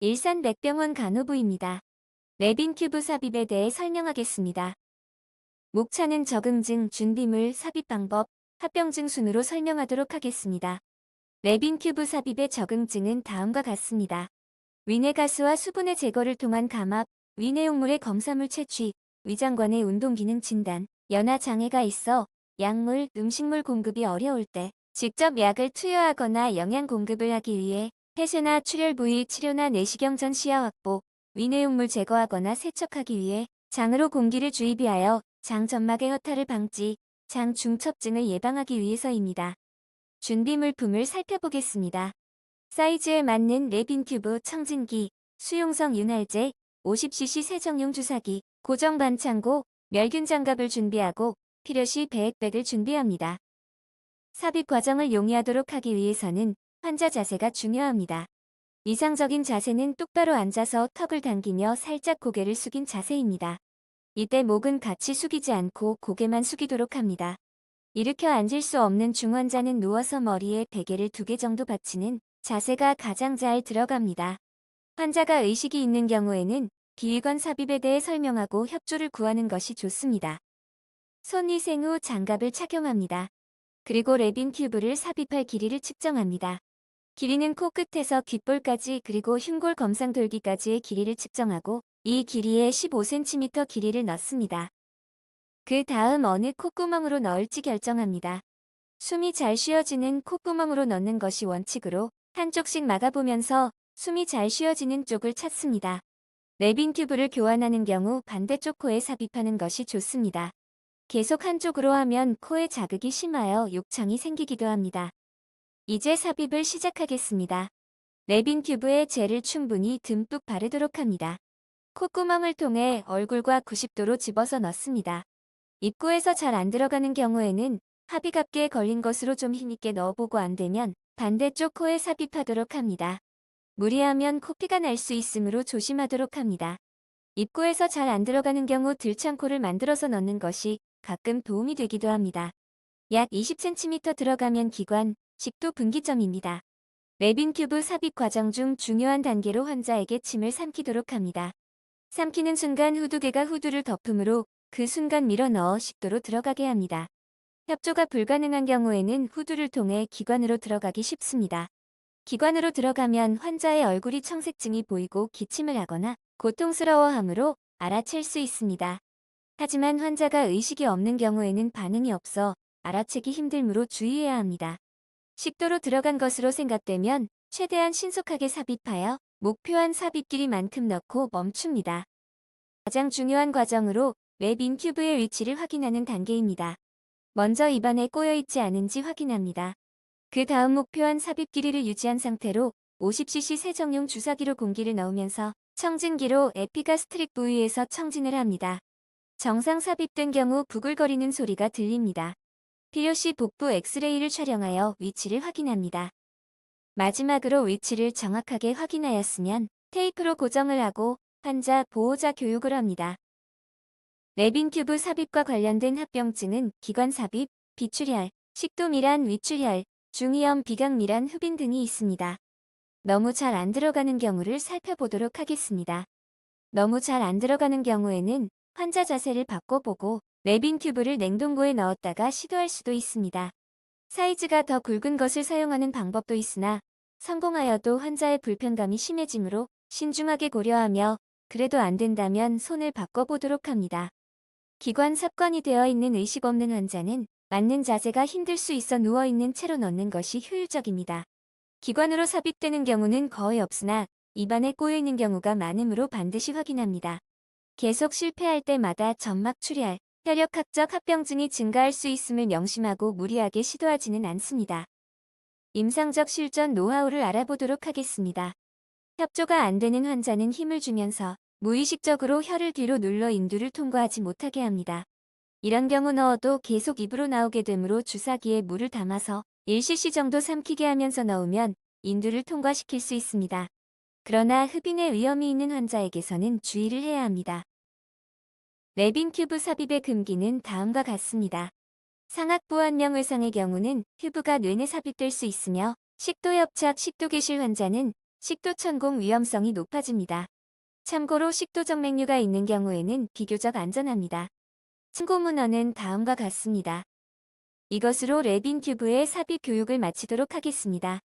일산맥병원 간호부입니다. 레빈큐브 삽입에 대해 설명하겠습니다. 목차는 적응증, 준비물, 삽입 방법, 합병증 순으로 설명하도록 하겠습니다. 레빈큐브 삽입의 적응증은 다음과 같습니다. 위내 가스와 수분의 제거를 통한 감압, 위내용물의 검사물 채취, 위장관의 운동기능 진단, 연화 장애가 있어 약물, 음식물 공급이 어려울 때 직접 약을 투여하거나 영양 공급을 하기 위해 폐쇄나 출혈 부위 치료나 내시경 전 시야 확보, 위내용물 제거하거나 세척하기 위해 장으로 공기를 주입하여 장 점막의 허탈을 방지, 장 중첩증을 예방하기 위해서입니다. 준비 물품을 살펴보겠습니다. 사이즈에 맞는 레빈큐브 청진기, 수용성 윤활제, 50cc 세정용 주사기, 고정 반창고, 멸균 장갑을 준비하고 필요시 배액백을 준비합니다. 삽입 과정을 용이하도록 하기 위해서는 환자 자세가 중요합니다. 이상적인 자세는 똑바로 앉아서 턱을 당기며 살짝 고개를 숙인 자세입니다. 이때 목은 같이 숙이지 않고 고개만 숙이도록 합니다. 일으켜 앉을 수 없는 중환자는 누워서 머리에 베개를 2개 정도 받치는 자세가 가장 잘 들어갑니다. 환자가 의식이 있는 경우에는 비위관 삽입에 대해 설명하고 협조를 구하는 것이 좋습니다. 손위생 후 장갑을 착용합니다. 그리고 레빈큐브를 삽입할 길이를 측정합니다. 길이는 코끝에서 귓볼까지 그리고 흉골 검상 돌기까지의 길이를 측정하고 이 길이에 15cm 길이를 넣습니다. 그 다음 어느 콧구멍으로 넣을지 결정합니다. 숨이 잘 쉬어지는 콧구멍으로 넣는 것이 원칙으로 한쪽씩 막아보면서 숨이 잘 쉬어지는 쪽을 찾습니다. 레빈큐브를 교환하는 경우 반대쪽 코에 삽입하는 것이 좋습니다. 계속 한쪽으로 하면 코에 자극이 심하여 욕창이 생기기도 합니다. 이제 삽입을 시작하겠습니다. 레빈큐브에 젤을 충분히 듬뿍 바르도록 합니다. 콧구멍을 통해 얼굴과 90도로 집어서 넣습니다. 입구에서 잘 안 들어가는 경우에는 합의갑기에 걸린 것으로 좀 힘있게 넣어보고 안 되면 반대쪽 코에 삽입하도록 합니다. 무리하면 코피가 날 수 있으므로 조심하도록 합니다. 입구에서 잘 안 들어가는 경우 들창코를 만들어서 넣는 것이 가끔 도움이 되기도 합니다. 약 20cm 들어가면 기관, 식도 분기점입니다. 레빈큐브 삽입 과정 중 중요한 단계로 환자에게 침을 삼키도록 합니다. 삼키는 순간 후두개가 후두를 덮으므로 그 순간 밀어 넣어 식도로 들어가게 합니다. 협조가 불가능한 경우에는 후두를 통해 기관으로 들어가기 쉽습니다. 기관으로 들어가면 환자의 얼굴이 청색증이 보이고 기침을 하거나 고통스러워하므로 알아챌 수 있습니다. 하지만 환자가 의식이 없는 경우에는 반응이 없어 알아채기 힘들므로 주의해야 합니다. 식도로 들어간 것으로 생각되면 최대한 신속하게 삽입하여 목표한 삽입 길이만큼 넣고 멈춥니다. 가장 중요한 과정으로 레빈큐브의 위치를 확인하는 단계입니다. 먼저 입안에 꼬여있지 않은지 확인합니다. 그 다음 목표한 삽입 길이를 유지한 상태로 50cc 세정용 주사기로 공기를 넣으면서 청진기로 에피가스트릭 부위에서 청진을 합니다. 정상 삽입된 경우 부글거리는 소리가 들립니다. 필요시 복부 엑스레이를 촬영하여 위치를 확인합니다. 마지막으로 위치를 정확하게 확인하였으면 테이프로 고정을 하고 환자 보호자 교육을 합니다. 레빈큐브 삽입과 관련된 합병증은 기관 삽입, 비출혈, 식도밀환 위출혈, 중이염 비강밀환 흡인 등이 있습니다. 너무 잘 안 들어가는 경우를 살펴보도록 하겠습니다. 너무 잘 안 들어가는 경우에는 환자 자세를 바꿔보고 레빈큐브를 냉동고에 넣었다가 시도할 수도 있습니다. 사이즈가 더 굵은 것을 사용하는 방법도 있으나 성공하여도 환자의 불편감이 심해지므로 신중하게 고려하며 그래도 안 된다면 손을 바꿔보도록 합니다. 기관 삽관이 되어 있는 의식 없는 환자는 맞는 자세가 힘들 수 있어 누워있는 채로 넣는 것이 효율적입니다. 기관으로 삽입되는 경우는 거의 없으나 입안에 꼬여있는 경우가 많으므로 반드시 확인합니다. 계속 실패할 때마다 점막 출혈, 혈액학적 합병증이 증가할 수 있음을 명심하고 무리하게 시도하지는 않습니다. 임상적 실전 노하우를 알아보도록 하겠습니다. 협조가 안 되는 환자는 힘을 주면서 무의식적으로 혀를 뒤로 눌러 인두를 통과하지 못하게 합니다. 이런 경우 넣어도 계속 입으로 나오게 되므로 주사기에 물을 담아서 1cc 정도 삼키게 하면서 넣으면 인두를 통과시킬 수 있습니다. 그러나 흡인의 위험이 있는 환자에게서는 주의를 해야 합니다. 레빈큐브 삽입의 금기는 다음과 같습니다. 상악부환명의상의 경우는 큐브가 뇌내 삽입될 수 있으며 식도협착 식도계실 환자는 식도천공 위험성이 높아집니다. 참고로 식도정맥류가 있는 경우에는 비교적 안전합니다. 참고 문헌은 다음과 같습니다. 이것으로 레빈 큐브의 삽입 교육을 마치도록 하겠습니다.